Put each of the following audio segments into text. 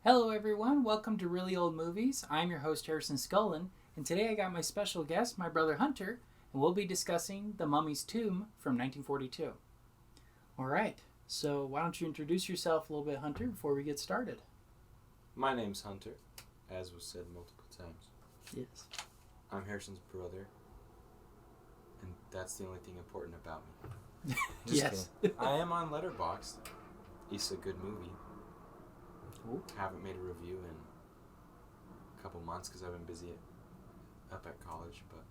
Hello everyone, welcome to Really Old Movies. I'm your host Harrison Scullin, and today I got my special guest, my brother Hunter, and we'll be discussing The Mummy's Tomb from 1942. Alright, so why don't you introduce yourself a little bit, Hunter, before we get started? My name's Hunter, as was said multiple times. Yes. I'm Harrison's brother, and that's the only thing important about me. Yes. I am on Letterboxd. It's a good movie. Ooh. Haven't made a review in a couple months because I've been busy up at college, but...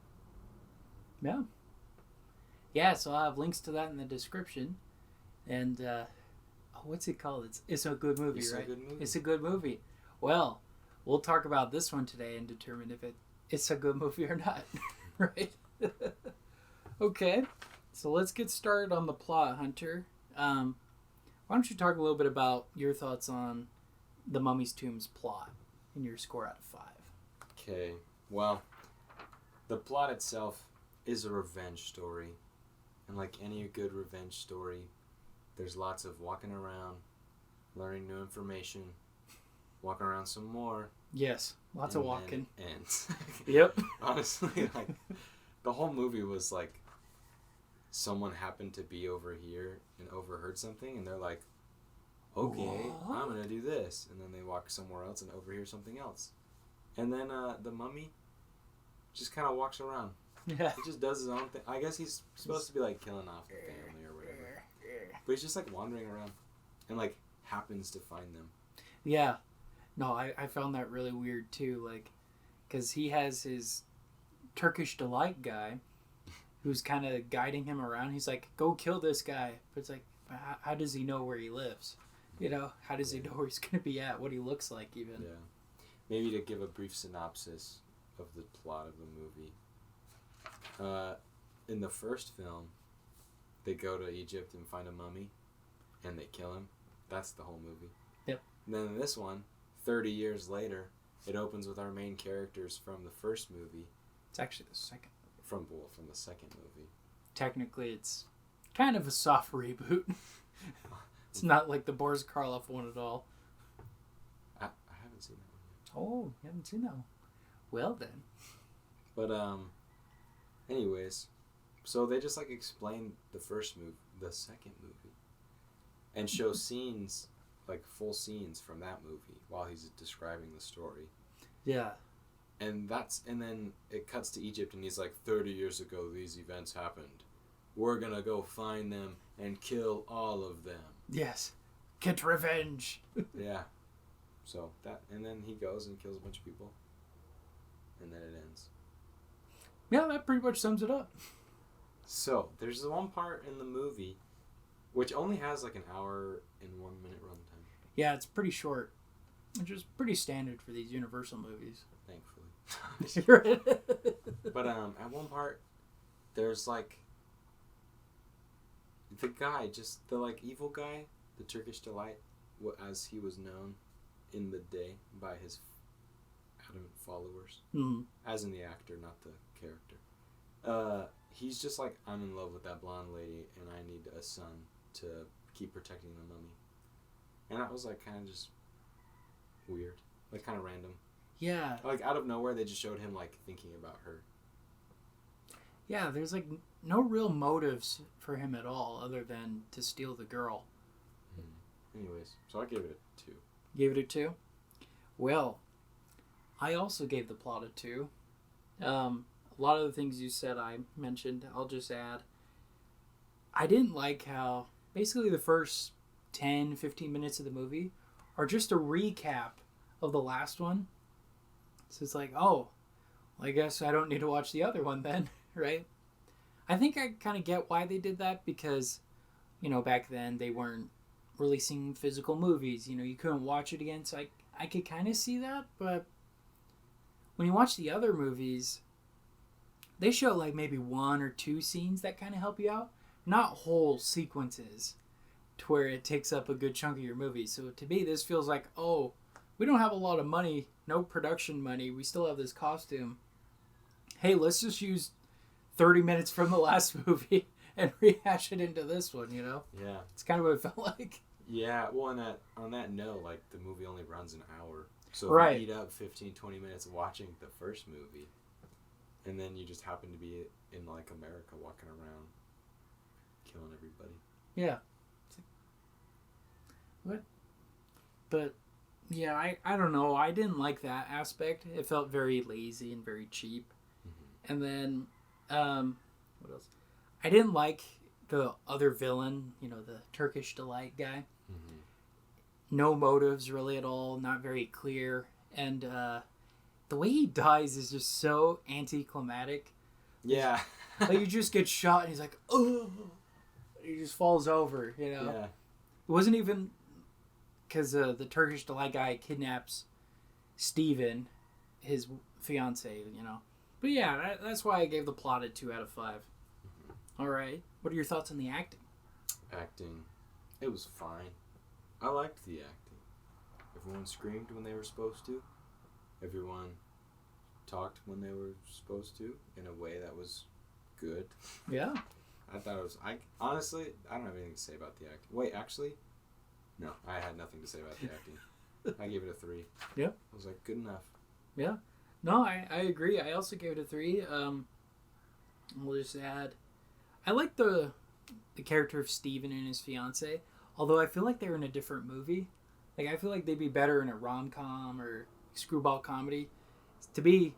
Yeah. Yeah, so I'll have links to that in the description. And, what's it called? It's a good movie, It's right? a good movie. It's a good movie. Well, we'll talk about this one today and determine if it's a good movie or not, right? Okay, so let's get started on the plot, Hunter. Why don't you talk a little bit about your thoughts on The Mummy's Tomb's plot and your score out of 5? Okay, well, the plot itself is a revenge story. And like any good revenge story, there's lots of walking around, learning new information, walking around some more. Yes, lots of walking. And Yep. Honestly, like, the whole movie was like, someone happened to be over here and overheard something, and they're like, okay, What? I'm gonna do this, and then they walk somewhere else and overhear something else, and then the mummy just kind of walks around. Yeah. He just does his own thing. I guess he's supposed to be like killing off the family or whatever, but he's just like wandering around and like happens to find them. Yeah. No, I found that really weird too, like, because he has his Turkish delight guy who's kind of guiding him around. He's like, go kill this guy. But it's like, how does he know where he lives? You know, how does he know where he's going to be at, what he looks like even? Yeah. Maybe to give a brief synopsis of the plot of the movie. In the first film, they go to Egypt and find a mummy, and they kill him. That's the whole movie. Yep. And then in this one, 30 years later, it opens with our main characters from the first movie. It's actually the second. From the second movie. Technically, it's kind of a soft reboot. It's not like the Boris Karloff one at all. I haven't seen that one yet. Oh, you haven't seen that one. Well then. But, anyways, so they just, like, explain the second movie, and show scenes, like, full scenes from that movie while he's describing the story. Yeah. And then it cuts to Egypt, and he's like, 30 years ago, these events happened. We're gonna go find them and kill all of them. Yes. Get revenge. Yeah. So, and then he goes and kills a bunch of people. And then it ends. Yeah, that pretty much sums it up. So, there's the one part in the movie, which only has like an hour and 1 minute runtime. Yeah, it's pretty short. Which is pretty standard for these Universal movies. Thankfully. But at one part, there's like the guy, just the like evil guy, the Turkish delight, as he was known in the day by his adamant followers, as in the actor, not the character. He's just like, I'm in love with that blonde lady, and I need a son to keep protecting the mummy. And that was like kind of just weird, like kind of random. Yeah. Like out of nowhere, they just showed him like thinking about her. Yeah, there's like no real motives for him at all other than to steal the girl. Anyways, so I gave it a 2. Gave it a 2? Well, I also gave the plot a 2. A lot of the things you said I mentioned, I'll just add. I didn't like how basically the first 10, 15 minutes of the movie are just a recap of the last one. So it's like, oh, well, I guess I don't need to watch the other one then, right? I think I kind of get why they did that because, you know, back then they weren't releasing physical movies. You know, you couldn't watch it again, so I could kind of see that. But when you watch the other movies, they show like maybe 1 or 2 scenes that kind of help you out, not whole sequences to where it takes up a good chunk of your movie. So to me, this feels like, oh, we don't have a lot of money, no production money. We still have this costume. Hey, let's just use 30 minutes from the last movie and rehash it into this one, you know? Yeah. It's kind of what it felt like. Yeah, well, on that note, like, the movie only runs an hour. So if Right. you eat up 15, 20 minutes watching the first movie, and then you just happen to be in, like, America walking around killing everybody. Yeah. It's like, what? But, yeah, I don't know. I didn't like that aspect. It felt very lazy and very cheap. Mm-hmm. And then, what else? I didn't like the other villain, the Turkish Delight guy. Mm-hmm. No motives really at all, not very clear. And the way he dies is just so anticlimactic. Yeah. Like, you just get shot and he's like, oh, he just falls over, Yeah. It wasn't even because the Turkish Delight guy kidnaps Steven, his fiance, But yeah, that's why I gave the plot a 2 out of 5. Mm-hmm. All right. What are your thoughts on the acting? Acting, it was fine. I liked the acting. Everyone screamed when they were supposed to. Everyone talked when they were supposed to in a way that was good. Yeah. I thought it was. Honestly, I don't have anything to say about the acting. Wait, actually, no, I had nothing to say about the acting. I gave it a 3. Yeah. I was like, good enough. Yeah. No, I agree. I also gave it a 3. We'll just add, I like the character of Steven and his fiance, although I feel like they're in a different movie. Like, I feel like they'd be better in a rom-com or screwball comedy. To be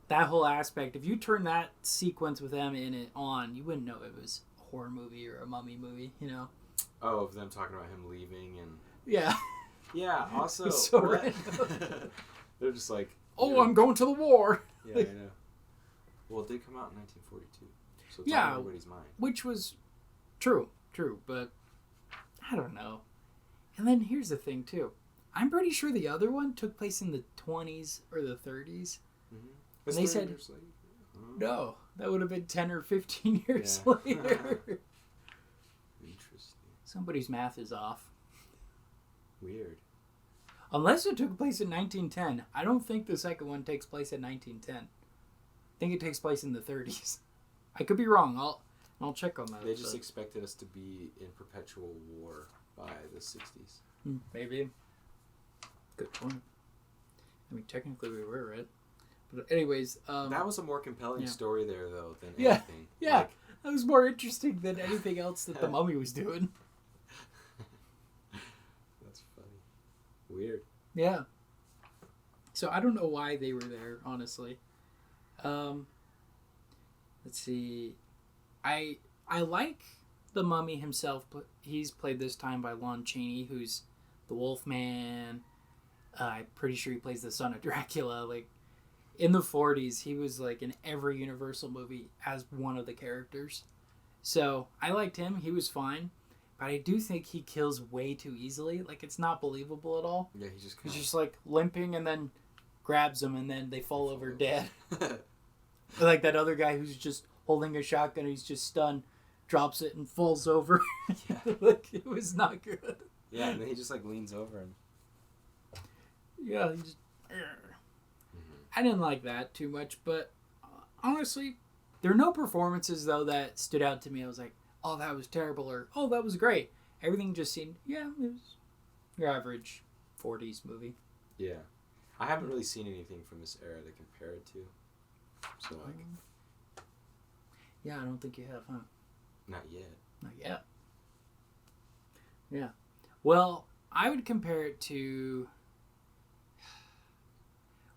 that whole aspect, if you turn that sequence with them in it on, you wouldn't know it was a horror movie or a mummy movie, Oh, of them talking about him leaving and. Yeah. Yeah. Also, So what? random. They're just like. Oh, I'm going to the war. Yeah, I know. Well, it did come out in 1942, so it's Yeah, on everybody's mind. Which was true, but I don't know. And then here's the thing too. I'm pretty sure the other one took place in the 20s or the 30s. Mm-hmm. And they said, no, that would have been 10 or 15 years later. Interesting. Somebody's math is off. Weird. Unless it took place in 1910. I don't think the second one takes place in 1910. I think it takes place in the 30s. I could be wrong. I'll check on that. They just expected us to be in perpetual war by the 60s. Maybe. Good point. I mean, technically we were, right? But anyways, that was a more compelling story there, though, than Yeah. anything. Yeah, Like, that was more interesting than anything else that the mummy was doing. that's funny. Weird. Yeah. So I don't know why they were there, honestly. Let's see. I like the mummy himself, but he's played this time by Lon Chaney, who's the Wolfman. I'm pretty sure he plays the son of Dracula. Like, in the 40s, he was like in every Universal movie as one of the characters. So I liked him. He was fine. But I do think he kills way too easily. Like, it's not believable at all. Yeah, He's just like limping and then grabs them and then they fall over dead. Like that other guy who's just holding a shotgun, he's just stunned, drops it and falls over. Yeah. Like, it was not good. Yeah, and then he just like leans over and. Yeah, he just. I didn't like that too much, but honestly, there are no performances though that stood out to me. I was like, oh, that was terrible, or oh, that was great. Everything just seemed, it was your average 40s movie. Yeah. I haven't really seen anything from this era to compare it to. So, like. Yeah, I don't think you have, huh? Not yet. Not yet. Yeah. Well, I would compare it to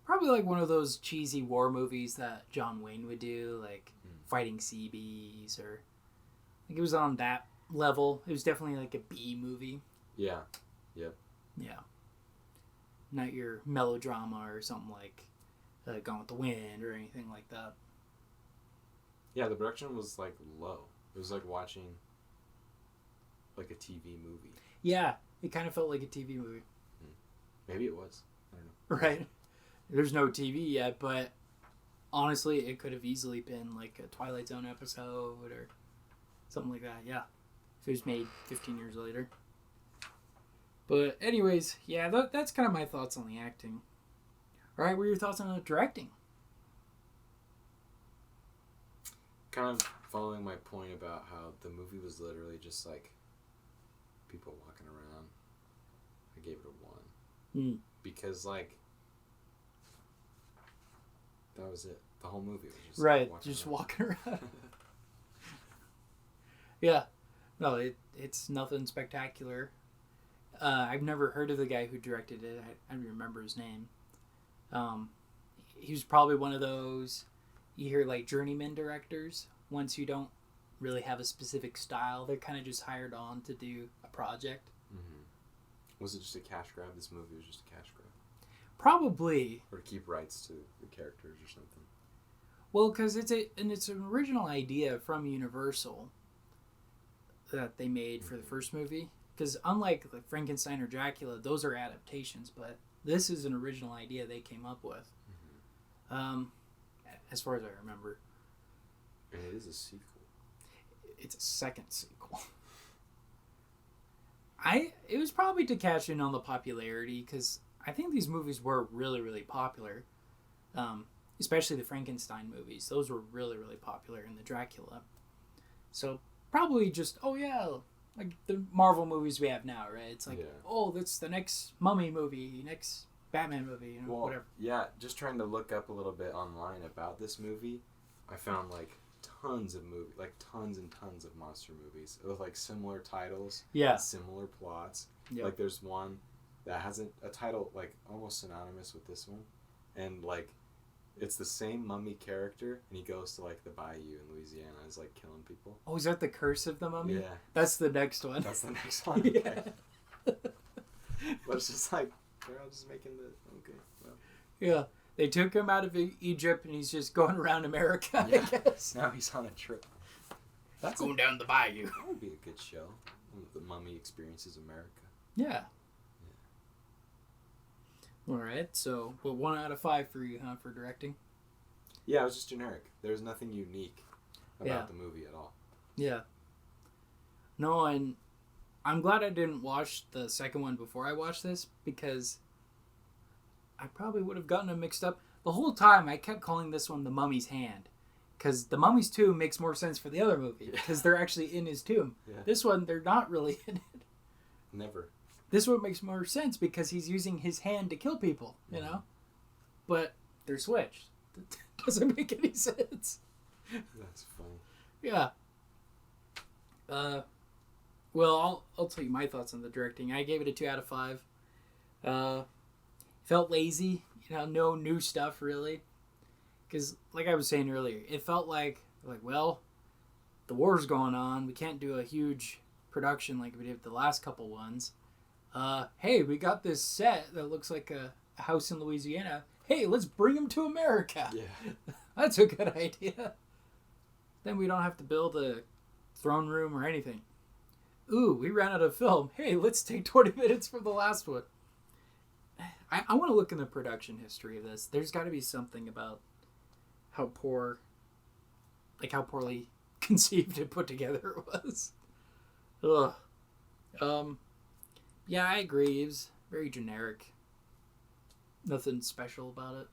probably like one of those cheesy war movies that John Wayne would do, like Fighting Sea Bees, or like it was on that level. It was definitely like a B movie. Yeah. Yep. Yeah. Not your melodrama or something like Gone with the Wind or anything like that. Yeah, the production was like low. It was like watching like a TV movie. Yeah, it kind of felt like a TV movie. Maybe it was. I don't know. Right. There's no TV yet, but honestly, it could have easily been like a Twilight Zone episode or something like that. Yeah, if it was made 15 years later. But anyways, yeah, that's kind of my thoughts on the acting. All right, what are your thoughts on the directing? Kind of following my point about how the movie was literally just like people walking around. I gave it a 1. Because, like, that was it. The whole movie was just right, just walking around. Yeah. No, it's nothing spectacular. I've never heard of the guy who directed it. I don't remember his name. He was probably one of those, you hear like journeyman directors. Once you don't really have a specific style, they're kind of just hired on to do a project. Mm-hmm. Was it just a cash grab? This movie was just a cash grab? Probably. Or to keep rights to the characters or something? Well, because it's an original idea from Universal that they made for the first movie. Because unlike like Frankenstein or Dracula, those are adaptations, but this is an original idea they came up with. Mm-hmm. As far as I remember. And it is a sequel. It's a second sequel. It was probably to cash in on the popularity, because I think these movies were really, really popular. Especially the Frankenstein movies. Those were really, really popular, in the Dracula. So probably just, like the Marvel movies we have now, right? It's like, that's the next Mummy movie, next Batman movie, whatever. Yeah, just trying to look up a little bit online about this movie, I found like tons of movies, like tons and tons of monster movies with like similar titles, similar plots. Yep. Like there's one that has a title like almost synonymous with this one, and like it's the same mummy character, and he goes to like the bayou in Louisiana, and is like killing people. Oh, is that the Curse of the Mummy? Yeah, that's the next one. That's the next one. Okay. Yeah. But it's just like they're all just making well. Yeah, they took him out of Egypt, and he's just going around America. I guess now he's on a trip. That's going down the bayou. That would be a good show. The Mummy Experiences America. Yeah. All right, so 1 out of 5 for you, huh, for directing? Yeah, it was just generic. There was nothing unique about the movie at all. Yeah. No, and I'm glad I didn't watch the second one before I watched this, because I probably would have gotten them mixed up. The whole time, I kept calling this one The Mummy's Hand, because The Mummy's Tomb makes more sense for the other movie, because they're actually in his tomb. Yeah. This one, they're not really in it. Never. This one makes more sense because he's using his hand to kill people, you know? But they're switched. It doesn't make any sense. That's funny. Yeah. Well, I'll tell you my thoughts on the directing. I gave it a 2 out of 5. Felt lazy, no new stuff really. Because, like I was saying earlier, it felt like, well, the war's going on. We can't do a huge production like we did the last couple ones. Hey, we got this set that looks like a house in Louisiana. Hey, let's bring him to America. Yeah. That's a good idea. Then we don't have to build a throne room or anything. Ooh, we ran out of film. Hey, let's take 20 minutes from the last one. I want to look in the production history of this. There's got to be something about how poorly conceived and put together it was. Ugh. Yeah, I agree. It was very generic. Nothing special about it.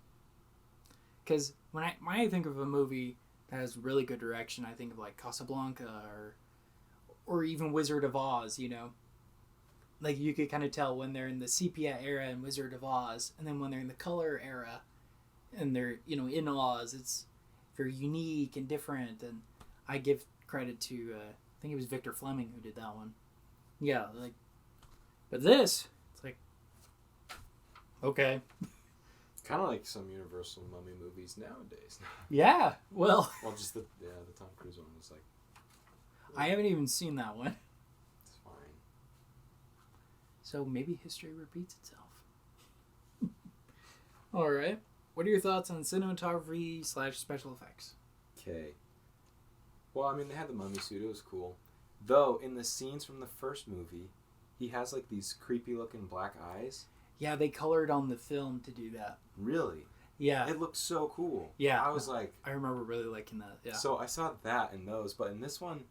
Because when I think of a movie that has really good direction, I think of like Casablanca or even Wizard of Oz, Like you could kind of tell when they're in the sepia era in Wizard of Oz, and then when they're in the color era and they're, in Oz, it's very unique and different. And I give credit to, I think it was Victor Fleming who did that one. Yeah, but this, it's like, okay. Kind of like some Universal Mummy movies nowadays. Yeah, well. Well, just the Tom Cruise one was like. I haven't even seen that one. It's fine. So maybe history repeats itself. All right. What are your thoughts on cinematography / special effects? Okay. Well, they had the mummy suit. It was cool. Though, in the scenes from the first movie, he has like these creepy looking black eyes. Yeah, they colored on the film to do that. Really? Yeah. It looked so cool. Yeah. I was like... I remember really liking that, yeah. So I saw that in those, but in this one,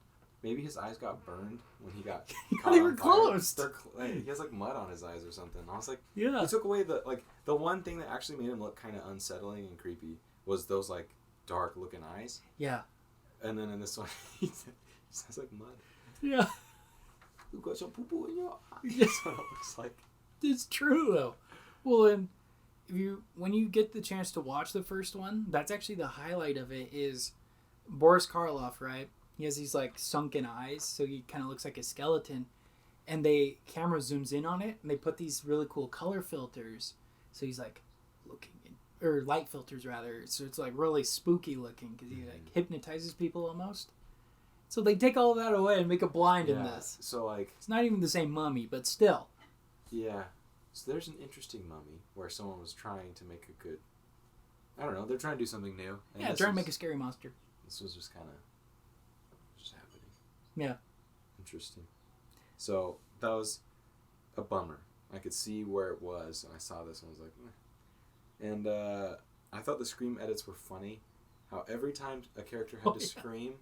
maybe his eyes got burned when he got they were closed. He has like mud on his eyes or something. I was like... Yeah. He took away the one thing that actually made him look kind of unsettling and creepy was those like dark looking eyes. Yeah. And then in this one, he has like mud. Yeah. You got some poo-poo in your eye. That's what it looks like. It's true though. Well, and when you get the chance to watch the first one, that's actually the highlight of it. Is Boris Karloff, right? He has these like sunken eyes, so he kind of looks like a skeleton. And camera zooms in on it, and they put these really cool color filters. So he's like looking or light filters rather. So it's like really spooky looking because he like hypnotizes people almost. So they take all of that away and make it blind in this. So like it's not even the same mummy, but still. Yeah. So there's an interesting mummy where someone was trying to make a good. I don't know. They're trying to do something new. Yeah, trying to make a scary monster. This was just kind of just happening. Yeah. Interesting. So that was a bummer. I could see where it was, and I saw this and I was like, meh. And I thought the scream edits were funny. How every time a character had to scream,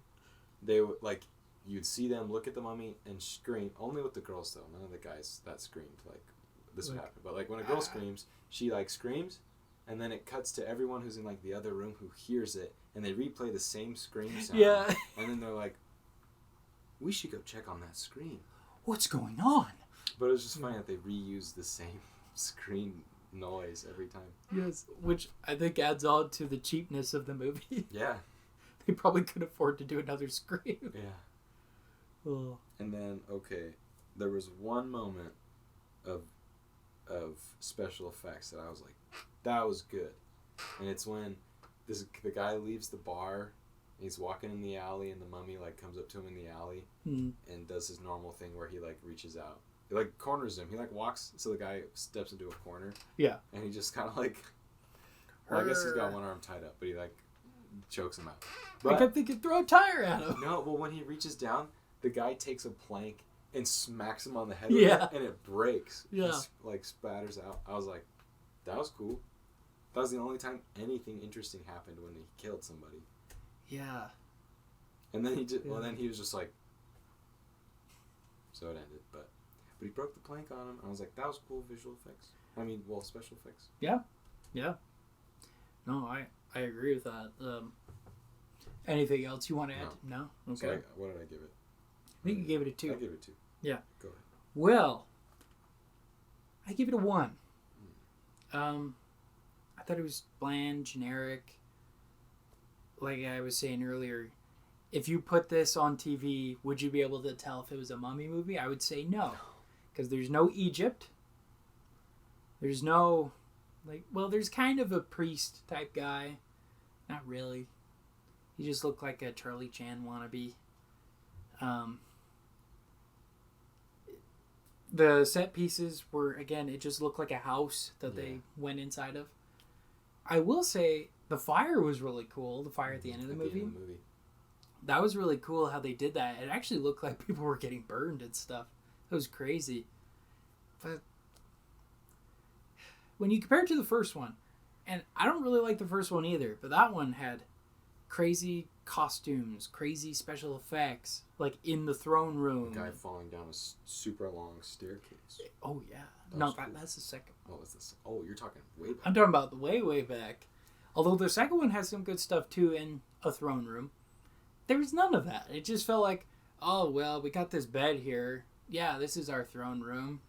they would like you'd see them look at the mummy and scream. Only with the girls though. None of the guys that screamed like this would happen. But like when a girl screams, she like screams, and then it cuts to everyone who's in like the other room who hears it, and they replay the same scream sound. Yeah. And then they're like, we should go check on that scream. What's going on? But it was just funny that they reuse the same scream noise every time. Yes, which I think adds on to the cheapness of the movie. Yeah. They probably could afford to do another scream. Yeah. Oh. And then, okay, there was one moment of special effects that I was like, that was good. And it's when the guy leaves the bar. He's walking in the alley, and the mummy like comes up to him in the alley and does his normal thing where he like reaches out. He like corners him. He like walks so the guy steps into a corner. Yeah. And he just kind of like, well, I guess he's got one arm tied up, but he like chokes him out. But, I kept thinking, throw a tire at him. No, well when he reaches down, the guy takes a plank and smacks him on the head with it, and it breaks. Yeah. And like spatters out. I was like, that was cool. That was the only time anything interesting happened, when he killed somebody. Yeah. And then then he was just like, so it ended. But he broke the plank on him. I was like, that was cool visual effects. Special effects. Yeah. Yeah. No, I agree with that. Anything else you want to add? No? Okay. So what did I give it? I think you gave it a 2. I gave it a 2. Yeah. Go ahead. Well, I give it a 1. I thought it was bland, generic. Like I was saying earlier, if you put this on TV, would you be able to tell if it was a mummy movie? I would say no. Because there's no Egypt. There's no, there's kind of a priest type guy. Not really. He just looked like a Charlie Chan wannabe. The set pieces were, again, it just looked like a house that they went inside of. I will say, the fire was really cool. The fire at the end of the movie. That was really cool how they did that. It actually looked like people were getting burned and stuff. That was crazy. But when you compare it to the first one, and I don't really like the first one either, but that one had crazy costumes, crazy special effects, like in the throne room. The guy falling down a super long staircase. Oh, yeah. That's the second one. Oh, you're talking way back. I'm talking about the way, way back. Although the second one has some good stuff, too, in a throne room. There was none of that. It just felt like, oh, well, we got this bed here. Yeah, this is our throne room.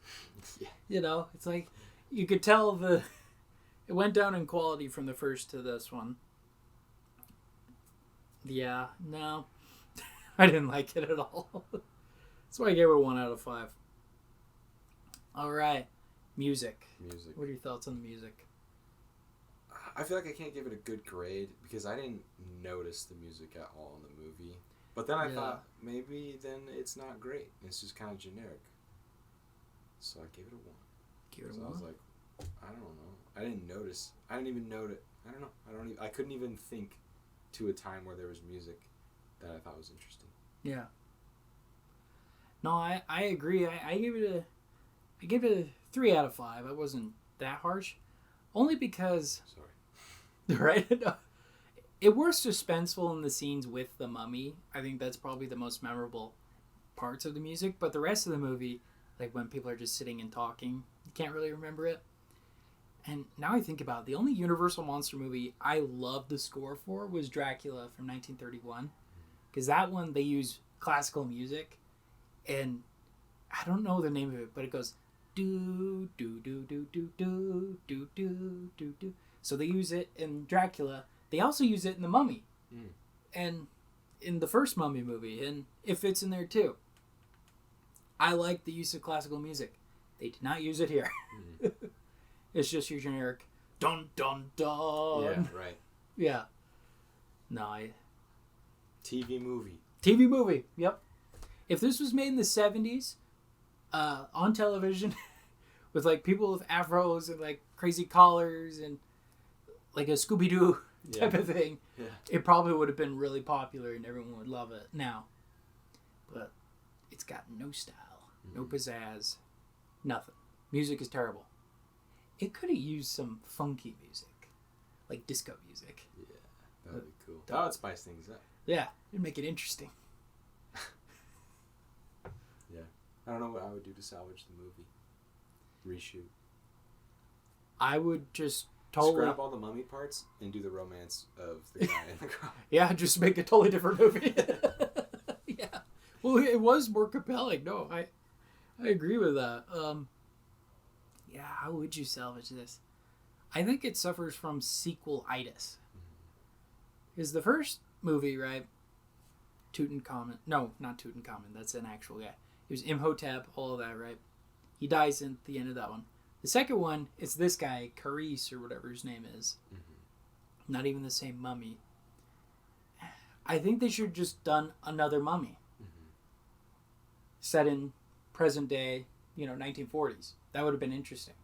Yeah. You know, it's like, you could tell it went down in quality from the first to this one. Yeah, no. I didn't like it at all. That's why I gave it a 1 out of 5. All right. Music. What are your thoughts on the music? I feel like I can't give it a good grade because I didn't notice the music at all in the movie. But then I thought, maybe then it's not great. It's just kind of generic. So I gave it a 1. Give it a 1? I was like, I don't know. I didn't notice. I didn't even note it. I don't know. I couldn't even think to a time where there was music that I thought was interesting. Yeah. No, I agree. I gave it a 3 out of 5. I wasn't that harsh. Only because... Sorry. Right? It was suspenseful in the scenes with the mummy. I think that's probably the most memorable parts of the music. But the rest of the movie, like when people are just sitting and talking, you can't really remember it. And now I think about it, the only Universal monster movie I loved the score for was Dracula from 1931. Because that one, they use classical music. And I don't know the name of it, but it goes do do do do do do do do do do. So they use it in Dracula. They also use it in The Mummy, and in the first Mummy movie, and it fits in there too. I like the use of classical music. They did not use it here. It's just your generic dun dun dun. Yeah, right. Yeah. No, TV movie. TV movie. Yep. If this was made in the 70s, on television, with like people with afros and like crazy collars and like a Scooby Doo type of thing, it probably would have been really popular and everyone would love it now. But it's got no style, no pizzazz, nothing. Music is terrible. It could have used some funky music, like disco music. Yeah, that would be cool. That would spice things up. Yeah, it'd make it interesting. Yeah. I don't know what I would do to salvage the movie. Reshoot. I would just totally scrap all the mummy parts and do the romance of the guy in the car. Yeah, just make a totally different movie. Yeah. Well, it was more compelling. No, I agree with that. Yeah, how would you salvage this? I think it suffers from sequel-itis. Because the first movie, right? Tutankhamun. No, not Tutankhamun. That's an actual guy. It was Imhotep, all of that, right? He dies at the end of that one. The second one, it's this guy, Carice, or whatever his name is. Not even the same mummy. I think they should have just done another mummy. Set in present day, 1940s. That would have been interesting.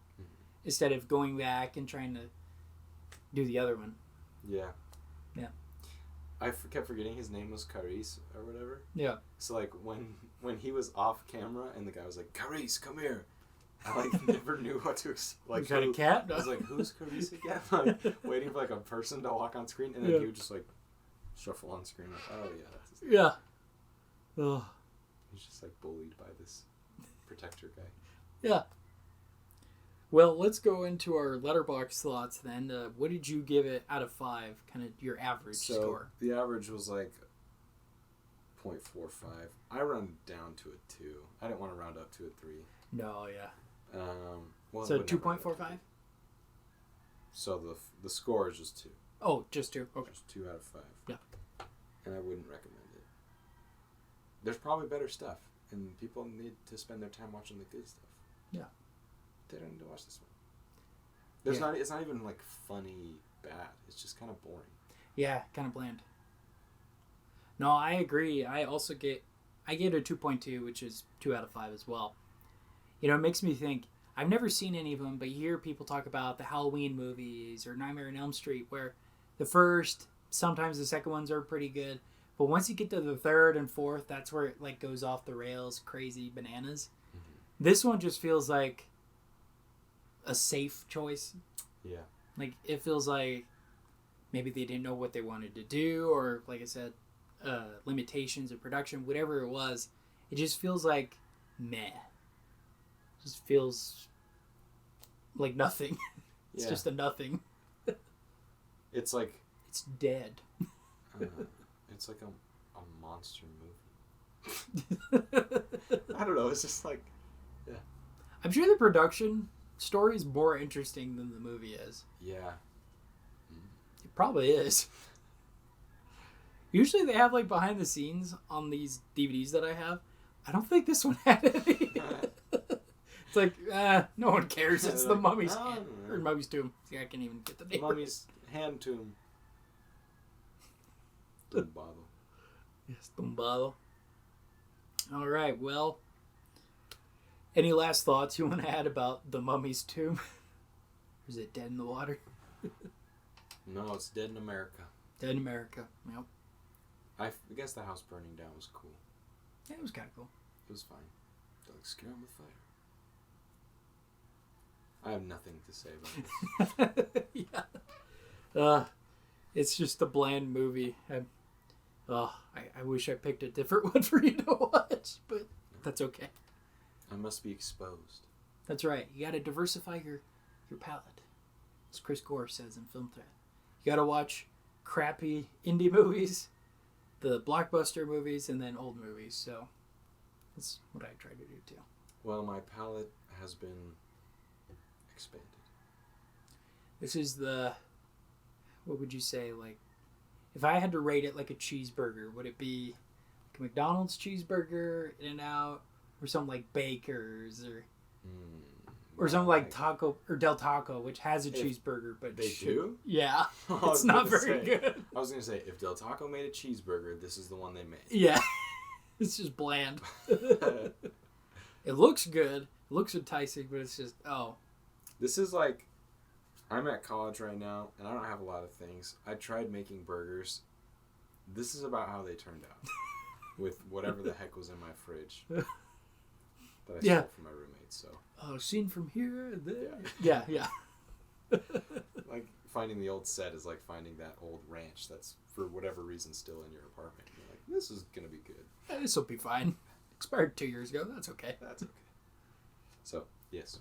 Instead of going back and trying to do the other one. Yeah. Yeah. I kept forgetting his name was Carice or whatever. Yeah. So like when he was off camera and the guy was like, Carice, come here. I like never knew what to like. You got a cat? I was like, who's Carice again? Like waiting for like a person to walk on screen, and then he would just like shuffle on screen. Like, oh yeah, that's his name. Yeah. Ugh. He's just like bullied by this protector guy. Yeah. Well, let's go into our letterbox thoughts then. What did you give it out of 5? Kind of your average score. The average was like 0.45. I rounded down to a 2. I didn't want to round up to a 3. No, yeah. Well, so 2.45? So the score is just 2. Oh, just 2. Okay. Just 2 out of 5. Yeah. And I wouldn't recommend it. There's probably better stuff, and people need to spend their time watching the good stuff. Yeah. They don't need to watch this one. It's not even like funny bad. It's just kind of boring. Yeah, kind of bland. No, I agree. I get a 2.2, which is 2 out of 5 as well. It makes me think, I've never seen any of them, but you hear people talk about the Halloween movies or Nightmare on Elm Street, where the first, sometimes the second ones are pretty good, but once you get to the third and fourth, that's where it like goes off the rails, crazy bananas. This one just feels like a safe choice. Yeah. Like, it feels like maybe they didn't know what they wanted to do, or like I said, limitations of production, whatever it was. It just feels like meh. Just feels like nothing. It's just a nothing. It's like it's dead. It's like a monster movie. I don't know. It's just like, yeah. I'm sure the production story is more interesting than the movie is. Yeah. It probably is. Usually they have like behind the scenes on these DVDs that I have. I don't think this one had any. It's like, no one cares. It's the Mummy's hand. Or Mummy's Tomb. See, I can't even get the name. The Mummy's Hand Tomb. Tumbado. Yes, tumbado. All right, well, any last thoughts you want to add about the Mummy's Tomb? Or is it dead in the water? No, it's dead in America. Dead in America, yep. I guess the house burning down was cool. Yeah, it was kind of cool. It was fine. They're like, scare him with fire. I have nothing to say about this. Yeah. It's just a bland movie. I wish I picked a different one for you to watch, but that's okay. I must be exposed. That's right. You got to diversify your palette, as Chris Gore says in Film Thread. You got to watch crappy indie movies, the blockbuster movies, and then old movies. So that's what I try to do too. Well, my palate has been expanded. This is what would you say, like, if I had to rate it like a cheeseburger, would it be like a McDonald's cheeseburger, In-N-Out, or something like Baker's, or something like Taco or Del Taco, which has a cheeseburger, but they do? Yeah, it's not very good. I was gonna say, if Del Taco made a cheeseburger, this is the one they made. Yeah, it's just bland. It looks good, it looks enticing, but it's just This is like, I'm at college right now, and I don't have a lot of things. I tried making burgers. This is about how they turned out, with whatever the heck was in my fridge that I stole from my roommates. So. Seen from here, there. Yeah. Like finding the old set is like finding that old ranch that's for whatever reason still in your apartment. You're like, this is gonna be good. This will be fine. Expired 2 years ago. That's okay. That's okay. So yes.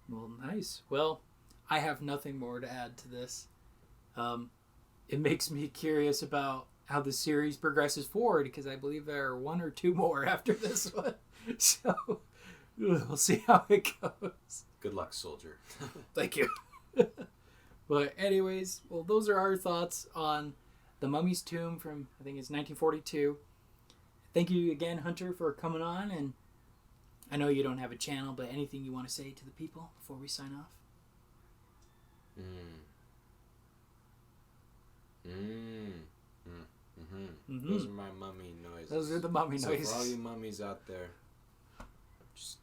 Well, nice. Well, I have nothing more to add to this. It makes me curious about how the series progresses forward, because I believe there are 1 or 2 more after this one. So we'll see how it goes. Good luck, soldier. Thank you. But anyways, well, those are our thoughts on The Mummy's Tomb from, I think it's 1942. Thank you again, Hunter, for coming on. And I know you don't have a channel, but anything you want to say to the people before we sign off? Those are my mummy noises. Those are the mummy noises. So for all you mummies out there, just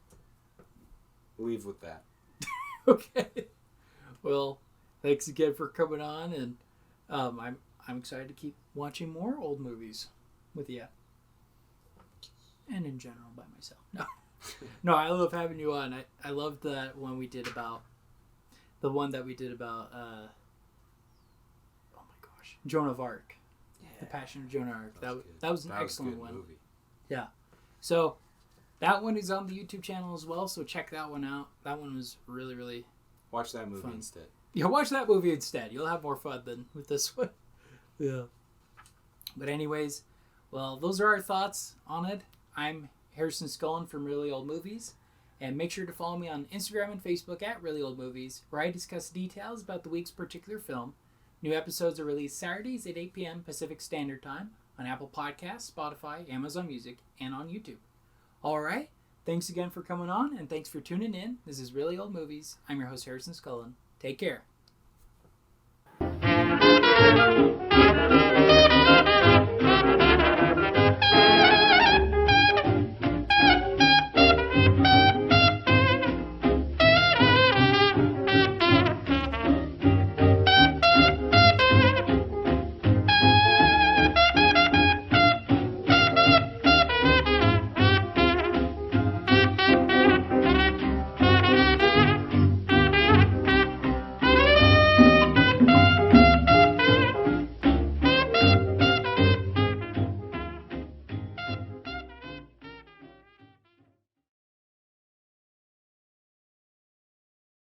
leave with that. Okay. Well, thanks again for coming on, and I'm excited to keep watching more old movies with you, and in general by myself. No, I love having you on. I loved that one we did about the one that we did about oh my gosh, Joan of Arc. Yeah. The Passion of Joan of Arc. That was an excellent one. Movie. Yeah. So that one is on the YouTube channel as well, so check that one out. That one was really, really watch that movie fun. Instead. Yeah, watch that movie instead. You'll have more fun than with this one. Yeah. But anyways, well, those are our thoughts on it. I'm Harrison Scullin from Really Old Movies. And make sure to follow me on Instagram and Facebook at Really Old Movies, where I discuss details about the week's particular film. New episodes are released Saturdays at 8 p.m. Pacific Standard Time on Apple Podcasts, Spotify, Amazon Music, and on YouTube. All right. Thanks again for coming on, and thanks for tuning in. This is Really Old Movies. I'm your host, Harrison Scullin. Take care.